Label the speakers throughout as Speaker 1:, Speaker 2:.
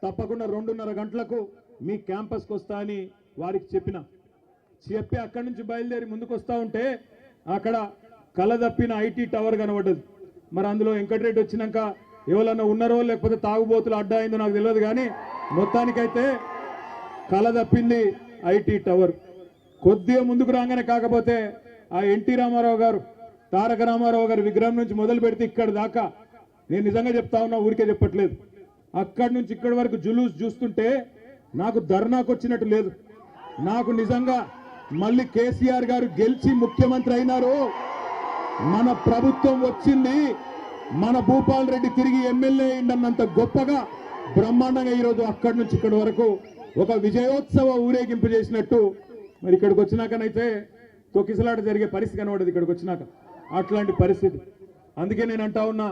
Speaker 1: తప్పకుండా 2:30 గంటలకు మీ క్యాంపస్కి వస్తా అని వారికి చెప్పి అక్కడి నుంచి బయలుదేరి ముందుకు వస్తూ ఉంటే అక్కడ కలదప్పిన ఐటీ టవర్ కనబడ్డది. మరి అందులో వెంకటరెడ్డి వచ్చినాక ఎవరన్నా ఉన్నారో లేకపోతే తాగుబోతులు అడ్డా అయిందో నాకు తెలియదు, కానీ మొత్తానికైతే కలదప్పింది ఐటీ టవర్. కొద్దిగా ముందుకు రాగానే కాకపోతే ఆ ఎన్టీ రామారావు గారు, తారక రామారావు గారి విగ్రహం నుంచి మొదలు పెడితే ఇక్కడ దాకా, నేను నిజంగా చెప్తా ఉన్నా, ఊరికే చెప్పట్లేదు, అక్కడి నుంచి ఇక్కడి వరకు జులూస్ చూస్తుంటే నాకు ధర్నాకు వచ్చినట్టు లేదు. నాకు నిజంగా మళ్ళీ కేసీఆర్ గారు గెలిచి ముఖ్యమంత్రి అయినారు, మన ప్రభుత్వం వచ్చింది, మన భూపాల్ రెడ్డి తిరిగి ఎమ్మెల్యే అయిందన్నంత గొప్పగా బ్రహ్మాండంగా ఈరోజు అక్కడి నుంచి ఇక్కడి వరకు ఒక విజయోత్సవ ఊరేగింపు చేసినట్టు మరి ఇక్కడికి వచ్చినాకనైతే తొక్కిసలాట జరిగే పరిస్థితి కనబడదు. ఇక్కడికి వచ్చినాక అట్లాంటి పరిస్థితి. అందుకే నేను అంటా ఉన్నా,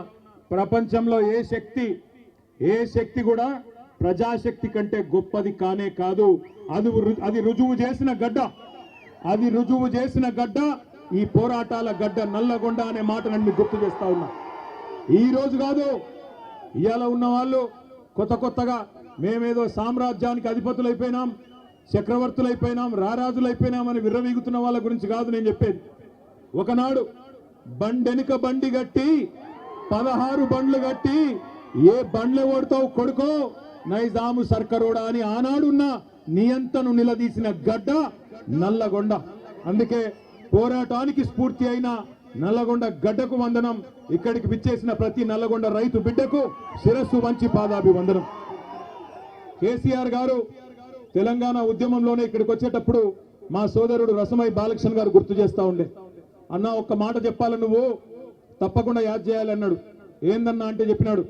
Speaker 1: ప్రపంచంలో ఏ శక్తి కూడా ప్రజాశక్తి కంటే గొప్పది కానే కాదు. అది రుజువు చేసిన గడ్డ ఈ పోరాటాల గడ్డ నల్లగొండ అనే మాట నన్ను గుర్తు చేస్తా ఉన్నా. ఈ రోజు కాదు, ఇవాళ ఉన్న వాళ్ళు కొత్తగా మేమేదో సామ్రాజ్యానికి అధిపతులైపోయినాం, చక్రవర్తులైపోయినాం, రారాజులైపోయినాం అని విర్రవీగుతున్న వాళ్ళ గురించి కాదు నేను చెప్పేది. ఒకనాడు బండెనుక బండి గట్టి 16 బండ్లు గట్టి ఏ బండ్లు ఓడతావు కొడుకో నైజాము సర్కరోడా అని ఆనాడున్న నియంతను నిలదీసిన గడ్డ నల్లగొండ. అందుకే పోరాటానికి స్ఫూర్తి అయిన నల్లగొండ గడ్డకు వందనం. ఇక్కడికి విచ్చేసిన ప్రతి నల్లగొండ రైతు బిడ్డకు శిరస్సు వంచి పాదాభివందనం. కేసీఆర్ గారు తెలంగాణ ఉద్యమంలోనే ఇక్కడికి వచ్చేటప్పుడు మా సోదరుడు రసమై బాలకృష్ణ గారు గుర్తు చేస్తా ఉండే, అన్న ఒక్క మాట చెప్పాలి, నువ్వు తప్పకుండా యాద్ చేయాలన్నాడు. ఏందన్నా అంటే చెప్పినాడు,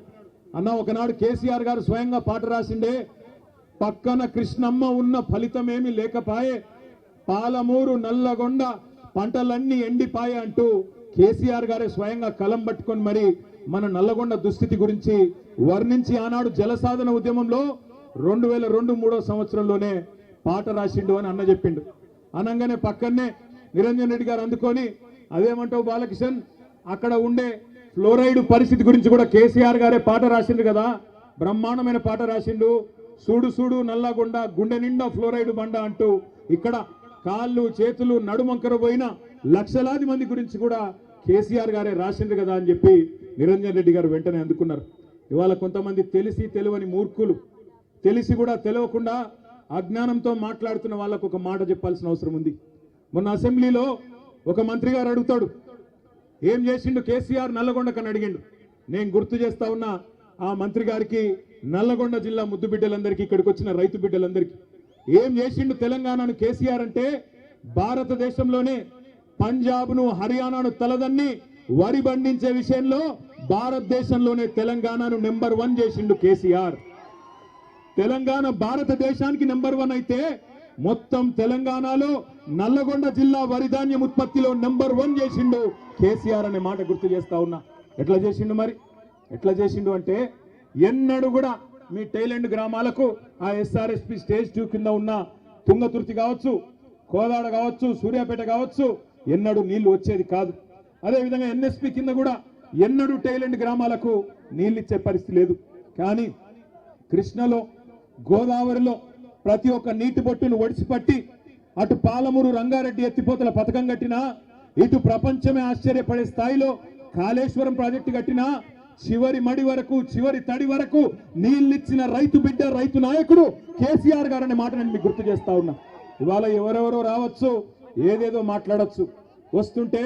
Speaker 1: అన్న ఒకనాడు కేసీఆర్ గారు స్వయంగా పాట రాసిండే, పక్కన కృష్ణమ్మ ఉన్న ఫలితమేమి లేకపాయే, పాలమూరు నల్లగొండ పంటలన్నీ ఎండిపాయే అంటూ కేసీఆర్ గారే స్వయంగా కలం పట్టుకొని మరి మన నల్లగొండ దుస్థితి గురించి వర్ణించి ఆనాడు జలసాధన ఉద్యమంలో 2002-03 సంవత్సరంలోనే పాట రాసిండు అని అన్న చెప్పిండు. అనగానే పక్కనే నిరంజన్ రెడ్డి గారు అందుకొని, అదేమంటావు బాలకిషన్, అక్కడ ఉండే ఫ్లోరైడ్ పరిస్థితి గురించి కూడా కేసీఆర్ గారే పాట రాసిండు కదా, బ్రహ్మాండమైన పాట రాసిండు, సూడు సూడు నల్లగొండ గుండె నిండా ఫ్లోరైడ్ బండ అంటూ ఇక్కడ కాళ్ళు చేతులు నడుమంకర పోయిన లక్షలాది మంది గురించి కూడా కేసీఆర్ గారే రాసిండు కదా అని చెప్పి నిరంజన్ రెడ్డి గారు వెంటనే అందుకున్నారు. ఇవాళ కొంతమంది తెలిసి తెలియని మూర్ఖులు, తెలిసి కూడా తెలియకుండా అజ్ఞానంతో మాట్లాడుతున్న వాళ్ళకు ఒక మాట చెప్పాల్సిన అవసరం ఉంది. మొన్న అసెంబ్లీలో ఒక మంత్రి గారు అడుగుతాడు, ఏం చేసిండు కేసీఆర్ నల్లగొండకని అడిగిండు. నేను గుర్తు చేస్తా ఉన్నా ఆ మంత్రి గారికి, నల్లగొండ జిల్లా ముద్దు బిడ్డలందరికీ, ఇక్కడికి వచ్చిన రైతు బిడ్డలందరికీ, ఏం చేసిండు తెలంగాణను కేసీఆర్ అంటే, భారతదేశంలోనే పంజాబ్ను హర్యానాను తలదన్ని వరి పండించే విషయంలో భారతదేశంలోనే తెలంగాణను నెంబర్ 1 చేసిండు కేసీఆర్. తెలంగాణ భారతదేశానికి నెంబర్ 1 అయితే మొత్తం తెలంగాణలో నల్లగొండ జిల్లా వరి ధాన్యం ఉత్పత్తిలో నెంబర్ 1 చేసిండు కేసీఆర్ అనే మాట గుర్తు చేస్తా ఉన్నా. ఎట్లా చేసిండు మరి? ఎట్లా చేసిండు అంటే, ఎన్నడూ కూడా మీ టైలెండ్ గ్రామాలకు ఆ ఎస్ఆర్ఎస్పి స్టేజ్ 2 కింద ఉన్న తుంగతుర్తి కావచ్చు, కోదాడ కావచ్చు, సూర్యాపేట కావచ్చు, ఎన్నడూ నీళ్లు వచ్చేది కాదు. అదేవిధంగా ఎన్ఎస్పి కింద కూడా ఎన్నడూ టైలెండ్ గ్రామాలకు నీళ్ళు ఇచ్చే పరిస్థితి లేదు. కానీ కృష్ణలో, గోదావరిలో ప్రతి ఒక్క నీటి బొట్టును ఒడిసిపట్టి అటు పాలమూరు రంగారెడ్డి ఎత్తిపోతల పథకం కట్టినా, ఇటు ప్రపంచమే ఆశ్చర్యపడే స్థాయిలో కాళేశ్వరం ప్రాజెక్టు కట్టినా, చివరి మడి వరకు, చివరి తడి వరకు నీళ్ళిచ్చిన రైతు బిడ్డ, రైతు నాయకుడు కేసీఆర్ గారు అనే మాట నేను మీకు గుర్తు చేస్తా ఉన్నా. ఇవాళ ఎవరెవరో రావచ్చు, ఏదేదో మాట్లాడచ్చు. వస్తుంటే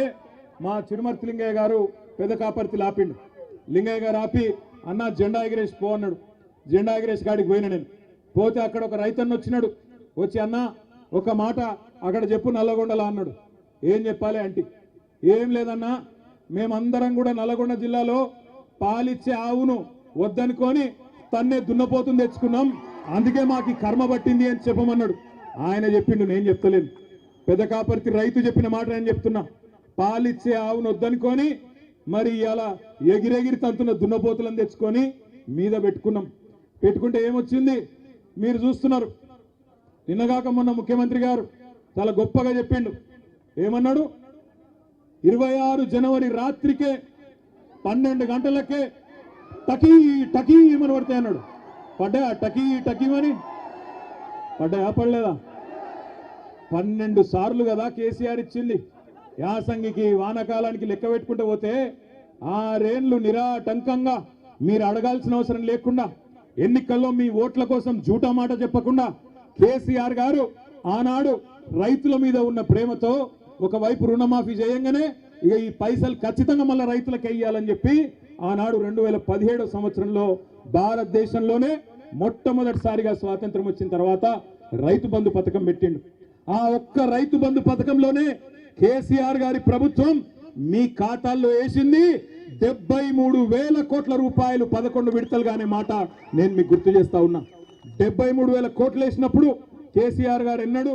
Speaker 1: మా చిరుమర్తి లింగయ్య గారు పెద్ద కాపర్తి ఆపిండు. లింగయ్య గారు ఆపి, అన్న జెండా ఎగిరేసి పో అన్నాడు. జెండా ఎగిరేసి కాడికి పోయినా నేను. పోతే అక్కడ ఒక రైతన్న వచ్చినాడు. వచ్చి, అన్న ఒక మాట అక్కడ చెప్పు నల్లగొండలా అన్నాడు. ఏం చెప్పాలి అంటే, ఏం లేదన్నా, మేమందరం కూడా నల్లగొండ జిల్లాలో పాలిచ్చే ఆవును వద్దనుకొని తన్నే దున్నపోతుని తెచ్చుకున్నాం, అందుకే మాకు కర్మ పట్టింది అని చెప్పమన్నాడు. ఆయన చెప్పిండు, నేను చెప్తలేను. పెద్ద కాపర్తి రైతు చెప్పిన మాట నేను చెప్తున్నా. పాలిచ్చే ఆవును వద్దనుకొని మరి ఇలా ఎగిరెగిరి తంతున్న దున్నపోతులను తెచ్చుకొని మీద పెట్టుకున్నాం. పెట్టుకుంటే ఏమొచ్చింది మీరు చూస్తున్నారు. నిన్నగాక మొన్న ముఖ్యమంత్రి గారు చాలా గొప్పగా చెప్పిండు. ఏమన్నాడు? 26 జనవరి రాత్రికే 12 గంటలకే టకీ టకీ ఏమని పడతాయి అన్నాడు. పడ్డాయా టకీ టకీమని? పడ్డాయా పడలేదా? 12 సార్లు కదా కేసీఆర్ ఇచ్చింది. యాసంగికి వానకాలానికి లెక్క పెట్టుకుంటూ పోతే 6 ఏళ్లు నిరాటంకంగా మీరు అడగాల్సిన అవసరం లేకుండా ఎన్నికల్లో మీ ఓట్ల కోసం జూటా మాట చెప్పకుండా కేసీఆర్ గారు ఆనాడు రైతుల మీద ఉన్న ప్రేమతో ఒకవైపు రుణమాఫీ చేయంగానే ఇక ఈ పైసలు ఖచ్చితంగా మళ్ళీ రైతులకు వేయాలని చెప్పి ఆనాడు 2017 సంవత్సరంలో భారతదేశంలోనే మొట్టమొదటిసారిగా స్వాతంత్రం వచ్చిన తర్వాత రైతు బంధు పథకం పెట్టిండు. ఆ ఒక్క రైతు బంధు పథకంలోనే కేసీఆర్ గారి ప్రభుత్వం మీ ఖాతాల్లో వేసింది 73,000 కోట్ల రూపాయలు 11 విడతలుగా అనే మాట నేను మీకు గుర్తు చేస్తా ఉన్నా. 73,000 కోట్లు వేసినప్పుడు కేసీఆర్ గారు ఎన్నడూ